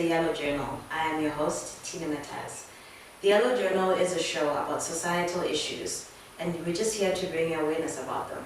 The Yellow Journal. I am your host, Tine Mataz. The Yellow Journal is a show about societal issues, and we're just here to bring you awareness about them.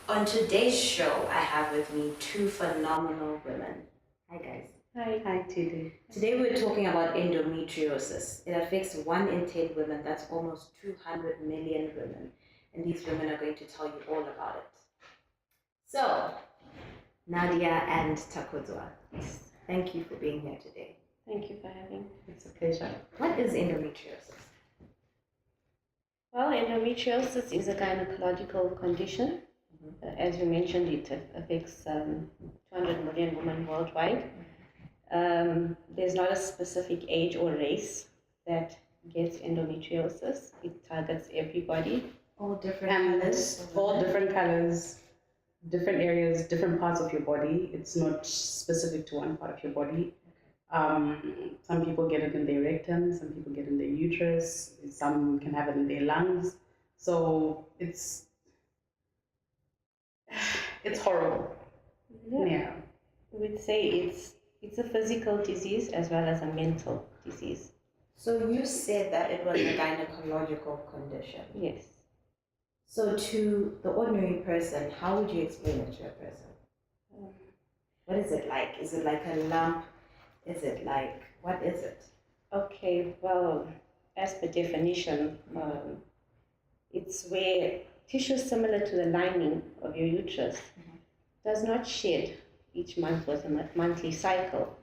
On today's show, I have with me two phenomenal women. Hi, guys. Hi. Hi, Tide. Today we're talking about endometriosis. It affects 1 in 10 women. That's almost 200 million women. And these women are going to tell you all about it. So, Nadia and Takudzwa, thank you for being here today. Thank you for having me. It's a pleasure. What is endometriosis? Well, endometriosis is a gynecological condition. As you mentioned, it affects 200 million women worldwide. There's not a specific age or race that gets endometriosis. It targets everybody. All different colors? All different colors, different areas, different parts of your body. It's not specific to one part of your body. Some people get it in their rectum, some people get it in their uterus, some can have it in their lungs. So it's horrible. Yeah. We'd say it's a physical disease as well as a mental disease. So you said that it was a gynecological condition. Yes. So to the ordinary person, how would you explain it to a person? What is it like? Is it like a lump? Is it like, what is it? Okay, well, as per definition, it's where tissue similar to the lining of your uterus does not shed each month with a monthly cycle.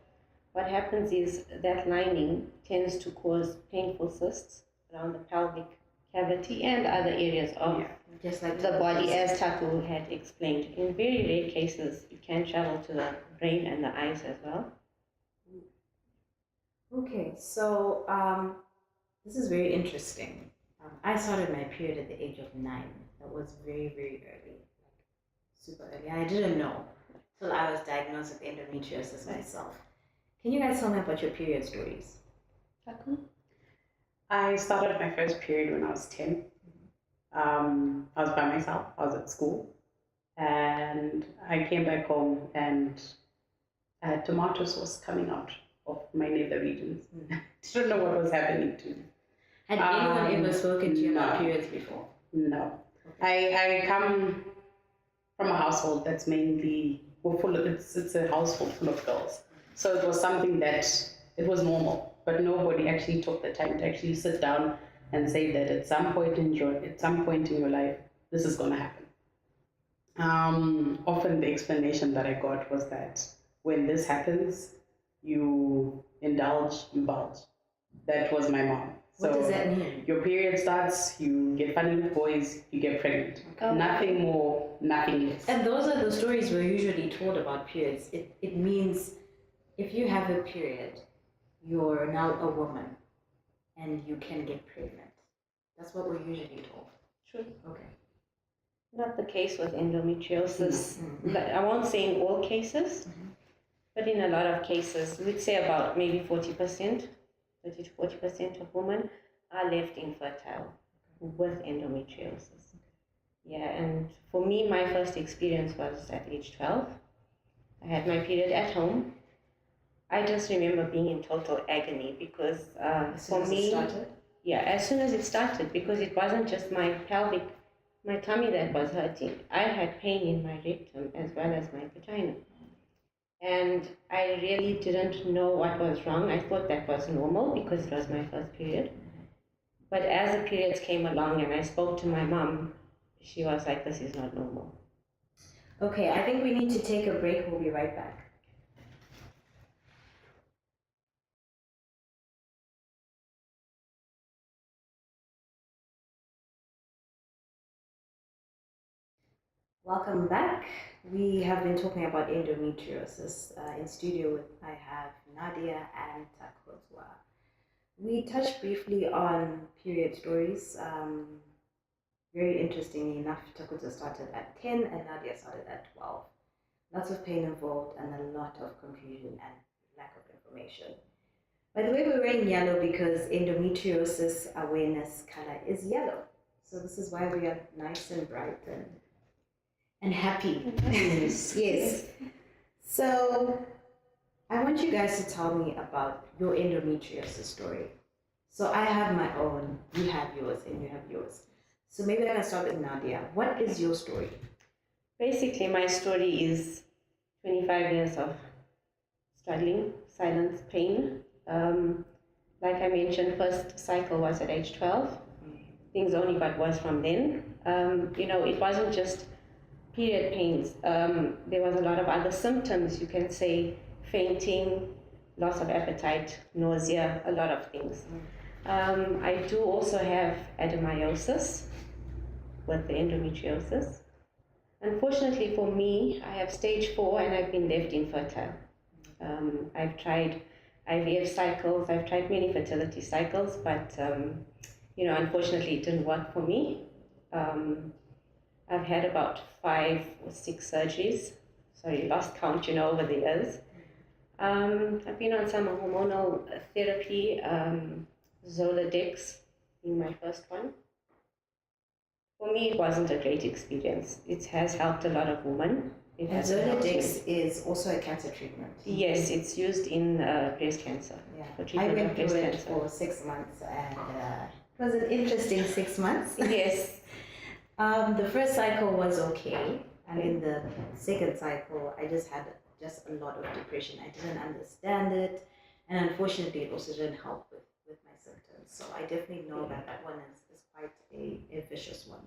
What happens is that lining tends to cause painful cysts around the pelvic cavity and other areas of Just like the body, as Taku had explained. In very rare cases, it can travel to the brain and the eyes as well. Okay, so this is very interesting. I started my period at the age of 9. That was very, very early, like super early. And I didn't know till I was diagnosed with endometriosis myself. Can you guys tell me about your period stories? Taku? I started my first period when I was 10. I was by myself. I was at school. And I came back home and I had tomato sauce coming out of my nether regions. Didn't know what was happening to me. Had anyone ever spoken to you about no. periods before? No. I come from a household that's mainly full of, it's a household full of girls. So it was something that it was normal, but nobody actually took the time to actually sit down and say that at some point in your life, this is going to happen. Often the explanation that I got was that when this happens, you indulge, you bulge. That was my mom. What does that mean? Your period starts, you get funny with boys, you get pregnant. Okay. Nothing more, nothing less. And those are the stories we're usually told about periods. It means if you have a period, you're now a woman and you can get pregnant. That's what we're usually told. True. Okay. Not the case with endometriosis. But I won't say in all cases, but in a lot of cases, we'd say about maybe 40%, 30 to 40% of women are left infertile with endometriosis. Yeah, and for me, my first experience was at age 12. I had my period at home. I just remember being in total agony because for me, as soon as it started, because it wasn't just my tummy that was hurting. I had pain in my rectum as well as my vagina. And I really didn't know what was wrong. I thought that was normal because it was my first period. But as the periods came along and I spoke to my mom, she was like, this is not normal. Okay, I think we need to take a break. We'll be right back. Welcome back. We have been talking about endometriosis. In studio, I have Nadia and Takudzwa. We touched briefly on period stories. Very interestingly enough, Takudzwa started at 10 and Nadia started at 12. Lots of pain involved and a lot of confusion and lack of information. By the way, we're wearing yellow because endometriosis awareness color is yellow. So this is why we are nice and bright and happy. Yes. So I want you guys to tell me about your endometriosis story. So I have my own, you have yours, and you have yours. So maybe I can start with Nadia. What is your story? Basically, my story is 25 years of struggling, silence, pain. Like I mentioned, first cycle was at age 12. Things only got worse from then. It wasn't just period pains. There was a lot of other symptoms, you can say, fainting, loss of appetite, nausea, a lot of things. I do also have adenomyosis with the endometriosis. Unfortunately for me, I have stage 4 and I've been left infertile. I've tried IVF cycles, I've tried many fertility cycles, but unfortunately it didn't work for me. I've had about 5 or 6 surgeries. Sorry, lost count, over the years. I've been on some hormonal therapy, Zoladex being my first one. For me, it wasn't a great experience. It has helped a lot of women. And Zoladex is also a cancer treatment. Yes, it's used in breast cancer. Yeah, for I treatment went of through breast it cancer. for 6 months, and it was an interesting 6 months. Yes. The first cycle was okay, and in the second cycle, I just had a lot of depression. I didn't understand it, and unfortunately, it also didn't help with my symptoms. So I definitely know that one is quite a vicious one.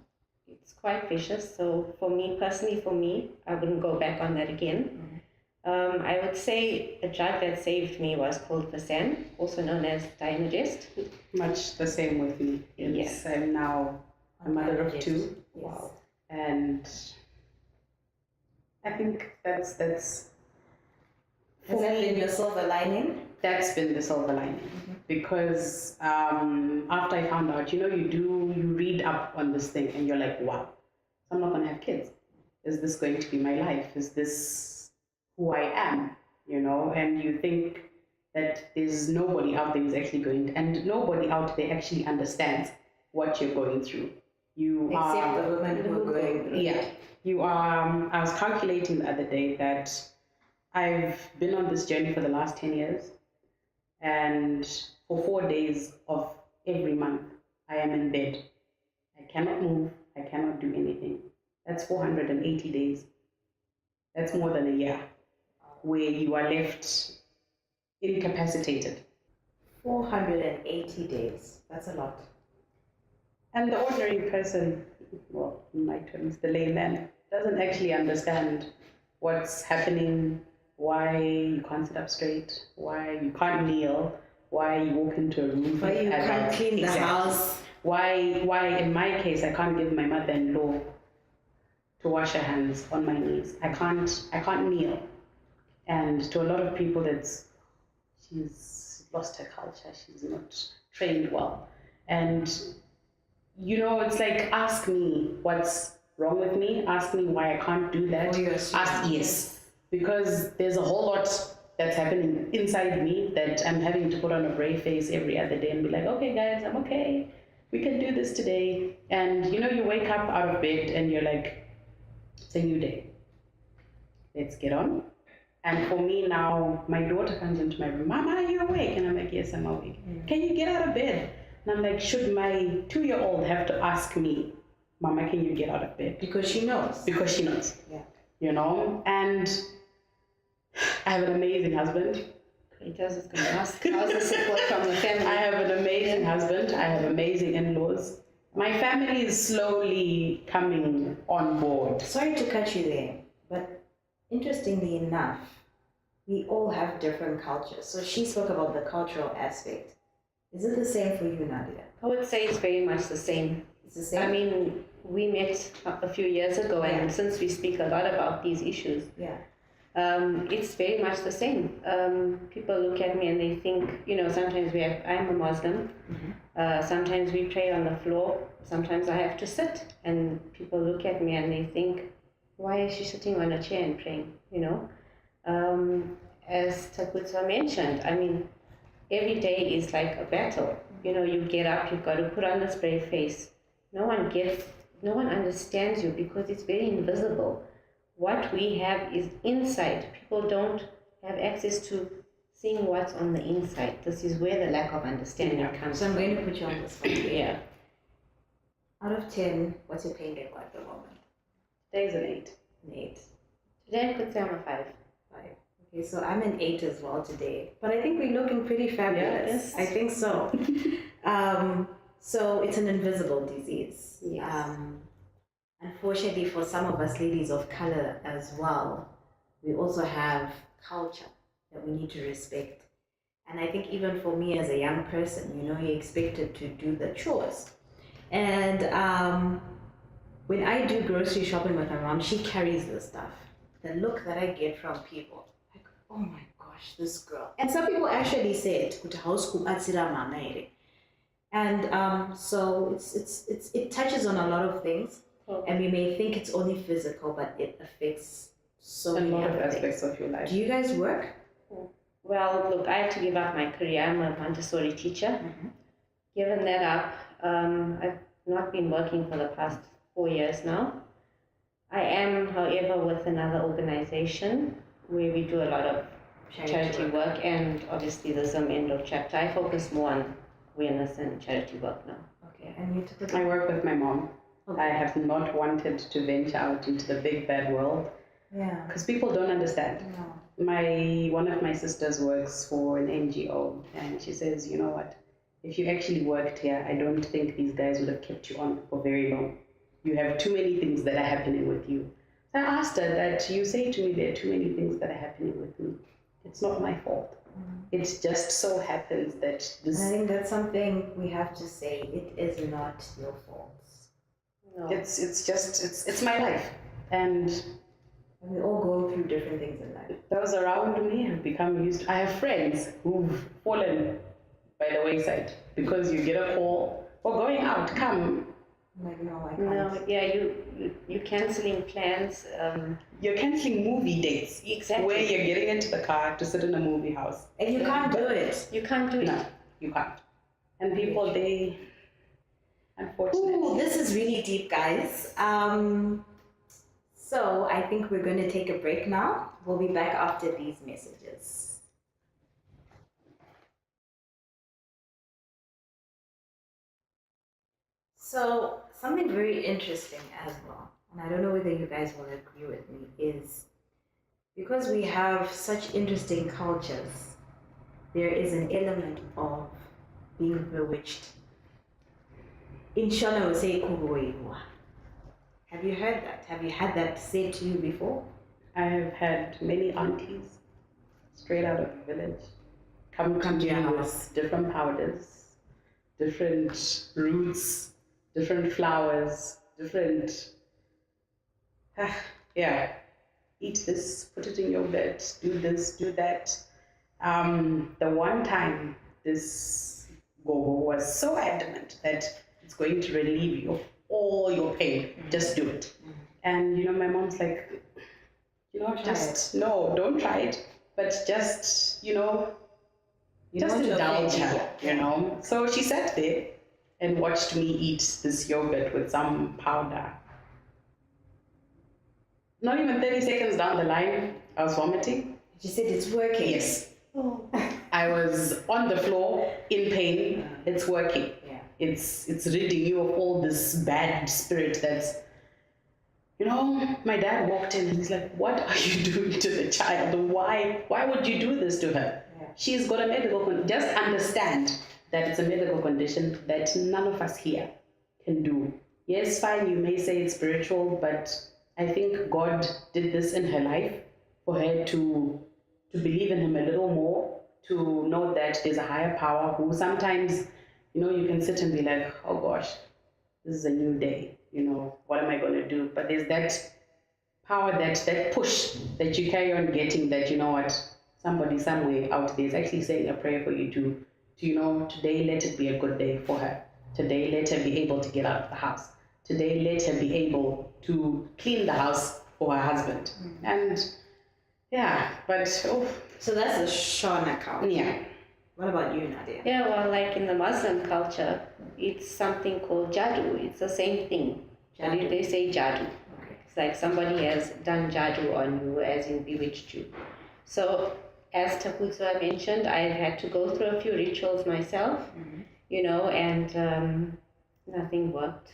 It's quite vicious. So for me, personally, I wouldn't go back on that again. I would say a drug that saved me was called Vasan, also known as Tine. Much the same with me. Yes. I'm now a mother of 2. Yes. Wow. And I think that's Has that been the silver lining? that's been the silver lining. Because after I found out, you read up on this thing and you're like, wow, I'm not gonna have kids. Is this going to be my life? Is this who I am? And you think that there's nobody out there who's actually and nobody out there actually understands what you're going through. Except the women who are going through. Yeah. You are, I was calculating the other day that I've been on this journey for the last 10 years, and for 4 days of every month, I am in bed. I cannot move, I cannot do anything. That's 480 days. That's more than a year where you are left incapacitated. 480 days. That's a lot. And the ordinary person, well, in my terms, the layman, doesn't actually understand what's happening, why you can't sit up straight, why you can't kneel, why you walk into a room. Why you can't clean the house. Why in my case, I can't give my mother-in-law to wash her hands on my knees. I can't kneel. And to a lot of people, she's lost her culture. She's not trained well. And it's like, ask me what's wrong with me. Ask me why I can't do that. Yes. Because there's a whole lot that's happening inside me that I'm having to put on a brave face every other day and be like, okay guys, I'm okay. We can do this today. And you wake up out of bed and you're like, it's a new day. Let's get on. And for me now, my daughter comes into my room, Mama, are you awake? And I'm like, yes, I'm awake. Can you get out of bed? And I'm like, should my 2-year-old have to ask me, Mama, can you get out of bed? Because she knows. Because she knows. Yeah. And I have an amazing husband. Creators is going to ask, how's the support from the family? I have an amazing husband. I have amazing in-laws. My family is slowly coming on board. Sorry to cut you there, but interestingly enough, we all have different cultures. So she spoke about the cultural aspect. Is it the same for you, Nadia? I would say it's very much the same. It's the same? I mean, we met a few years ago, and since we speak a lot about these issues, it's very much the same. People look at me and they think, sometimes I'm a Muslim. Sometimes we pray on the floor. Sometimes I have to sit, and people look at me and they think, why is she sitting on a chair and praying? As Takudzwa mentioned, I mean, every day is like a battle. You get up, you've got to put on this brave face. No one understands you because it's very invisible. What we have is inside. People don't have access to seeing what's on the inside. This is where the lack of understanding comes So I'm from. going to put you on the spot. Yeah. Out of 10, what's your pain level at the moment? Today's an 8. An 8. Today I could say I'm a 5. 5. Okay, so I'm an 8 as well today. But I think we're looking pretty fabulous. Yes. I think so. So it's an invisible disease. Yes. Unfortunately, for some of us ladies of color as well, we also have culture that we need to respect. And I think even for me as a young person, you're expected to do the chores. And when I do grocery shopping with my mom, she carries the stuff. The look that I get from people, like, oh my gosh, this girl. And some people actually say it, and so it touches on a lot of things. And we may think it's only physical, but it affects so A many lot of other aspects things. of your life. Do you guys work? Well, look, I had to give up my career. I'm a Montessori teacher. Given that up, I've not been working for the past 4 years now. I am, however, with another organization where we do a lot of charity work, and obviously the Endo chapter. I focus more on awareness and charity work now. Okay, and you took I work with my mom. Okay. I have not wanted to venture out into the big bad world Yeah. because people don't understand. No. One of my sisters works for an NGO, and she says, you know what, if you actually worked here, I don't think these guys would have kept you on for very long. You have too many things that are happening with you. So I asked her that, you say to me there are too many things that are happening with me. It's not my fault. It just so happens that this... And I think that's something we have to say. It is not your fault. No. It's my life. And we all go through different things in life. those around me have become used to... I have friends who've fallen by the wayside because you get a call for going out, come. Like, no, I can't. No, yeah, you cancelling plans. You're cancelling movie dates. Exactly. Where you're getting into the car to sit in a movie house. And you can't do it. You can't do it. No, you can't. And people, they... Unfortunately. Ooh, this is really deep, guys. So I think we're going to take a break now. We'll be back after these messages. So something very interesting as well, and I don't know whether you guys will agree with me, is because we have such interesting cultures, there is an element of being bewitched. In Shona, we say kubuiwa. Have you heard that? Have you had that said to you before? I have had many aunties straight out of the village come to your me house. with different powders, different roots, different flowers, different... yeah, eat this, put it in your bed, do this, do that. The one time this gogo was so adamant that it's going to relieve you of all your pain, just do it. And my mom's like, just no, don't try it, but just just indulge her, So she sat there and watched me eat this yogurt with some powder. Not even 30 seconds down the line, I was vomiting. She said it's working. Yes. Oh. I was on the floor in pain. It's working. Yeah. It's ridding you of all this bad spirit that's... my dad walked in and he's like, what are you doing to the child? Why would you do this to her? Yeah. She's got a medical condition. Just understand that it's a medical condition that none of us here can do. Yes, fine, you may say it's spiritual, but I think God did this in her life for her to believe in him a little more, to know that there's a higher power who sometimes, you can sit and be like, oh gosh, this is a new day, what am I going to do? But there's that power, that push that you carry on getting, that somebody somewhere out there is actually saying a prayer for you to today let it be a good day for her. Today let her be able to get out of the house. Today let her be able to clean the house for her husband. And yeah, but So that's the Shona culture. yeah. What about you, Nadia? Yeah, well, like in the Muslim culture, it's something called jadoo. It's the same thing. Jadoo. They say jadoo. Okay. It's like somebody has done jadoo on you, as in bewitched you. So as Takudzwa mentioned, I had to go through a few rituals myself, and nothing worked.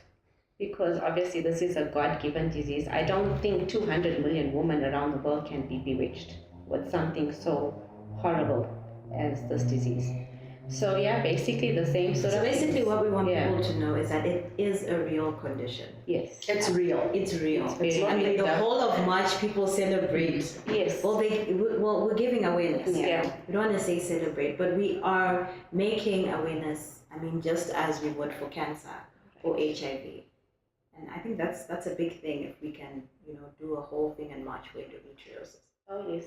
Because obviously this is a God-given disease. I don't think 200 million women around the world can be bewitched with something so horrible as this disease. So yeah, basically the same sort So of basically things. what we want people to know is that it is a real condition. Yes. It's real. It's real. It's not And made the up. whole of March people celebrate. Yes. Well, we're giving awareness. Yeah. We don't want to say celebrate, but we are making awareness. I mean, just as we would for cancer or HIV. And I think that's a big thing if we can, do a whole thing in March for endometriosis. Oh yes.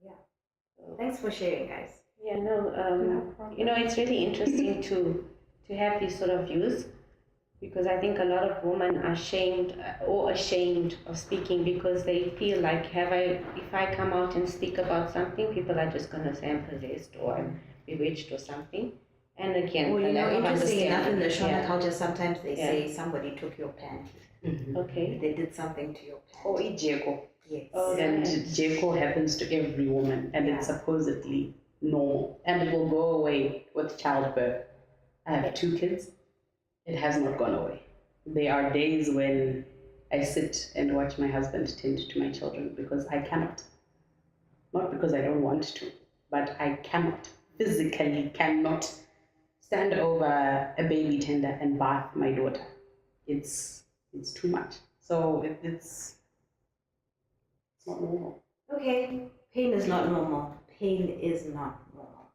Yeah. So thanks for sharing, guys. Yeah, no, it's really interesting to have these sort of views, because I think a lot of women are ashamed of speaking, because they feel like, if I come out and speak about something, people are just going to say I'm possessed or I'm bewitched or something. And again, well, interesting enough, in the Shona yeah. culture, sometimes they say somebody took your panty. Mm-hmm. Okay. They did something to your panty. Or ijeko. Yes. Oh, And right. Jeko happens to every woman, and it's supposedly normal, and it will go away with childbirth. I have 2 kids. It has not gone away. There are days when I sit and watch my husband tend to my children because I cannot. Not because I don't want to, but I cannot, physically cannot stand over a baby tender and bath my daughter. It's too much. So it's not normal. Okay, pain is not normal. Pain is not normal.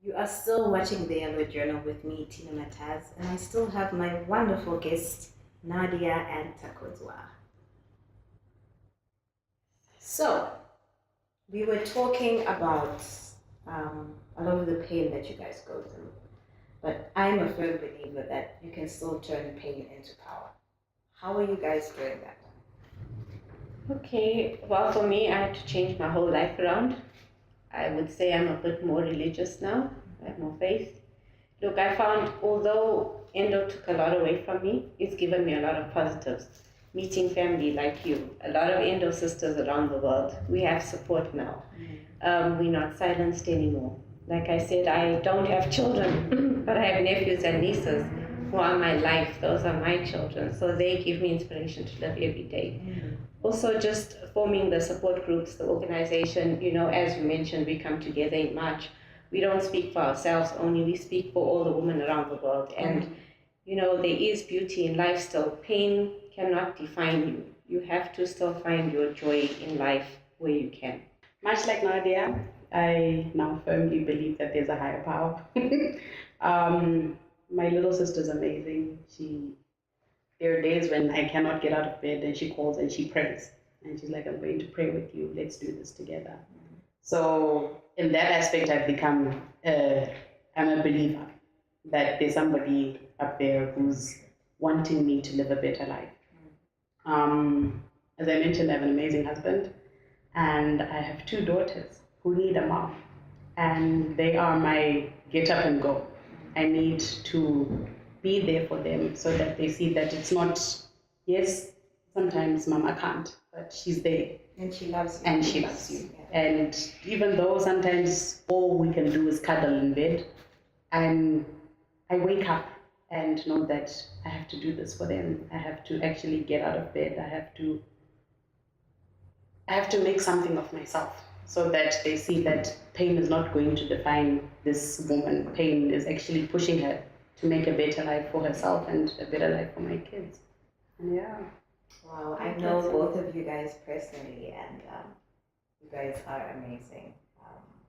You are still watching The Yellow Journal with me, Tine Mataz, and I still have my wonderful guests, Nadia and Takudzwa. So, we were talking about a lot of the pain that you guys go through, but I'm a firm believer that you can still turn pain into power. How are you guys doing that? Okay, well, for me, I had to change my whole life around. I would say I'm a bit more religious now. I have more faith. Look, I found, although endo took a lot away from me, it's given me a lot of positives. Meeting family like you, a lot of endo sisters around the world. We have support now. We're not silenced anymore. Like I said, I don't have children, but I have nephews and nieces who are my life. Those are my children. So they give me inspiration to live every day. Also, just forming the support groups, the organization, as you mentioned, we come together in March. We don't speak for ourselves only, we speak for all the women around the world. And, there is beauty in life still. Pain cannot define you. You have to still find your joy in life where you can. Much like Nadia, I now firmly believe that there's a higher power. My little sister's amazing. There are days when I cannot get out of bed and she calls and she prays. And she's like, I'm going to pray with you. Let's do this together. So in that aspect, I've become, I'm a believer that there's somebody up there who's wanting me to live a better life. As I mentioned, I have an amazing husband and I have 2 daughters who need a mom. And they are my get up and go. I need to be there for them so that they see that it's not, yes, sometimes mama can't, but she's there. And she loves you. And she loves you. And even though sometimes all we can do is cuddle in bed, I wake up and know that I have to do this for them. I have to actually get out of bed. I have to make something of myself so that they see that pain is not going to define this woman. Pain is actually pushing her to make a better life for herself and a better life for my kids. And yeah. Wow, I know both of you guys personally, and you guys are amazing.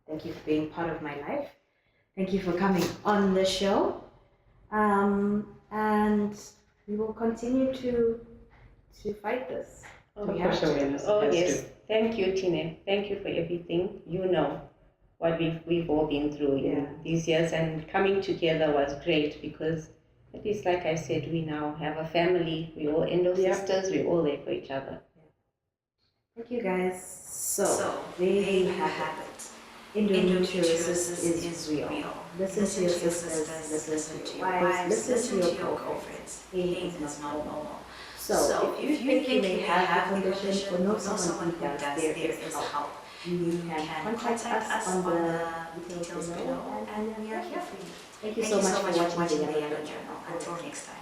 Thank you for being part of my life. Thank you for coming on the show. And we will continue to fight this. We have to. Oh yes, thank you, Tine. Thank you for everything. You know what we've all been through in these years, and coming together was great because, at least like I said, we now have a family. We're all endo sisters. We're all there for each other. Thank you, guys. So there you have it. Endometriosis is real. Listen to your sisters, listen to your wives, listen to your girlfriends. Pain is not normal. So if you think you may have the condition or know someone who does, there is help. You can contact us on the details below, and we are here for you. Thank you so much for watching the Yellow Journal. Until next time.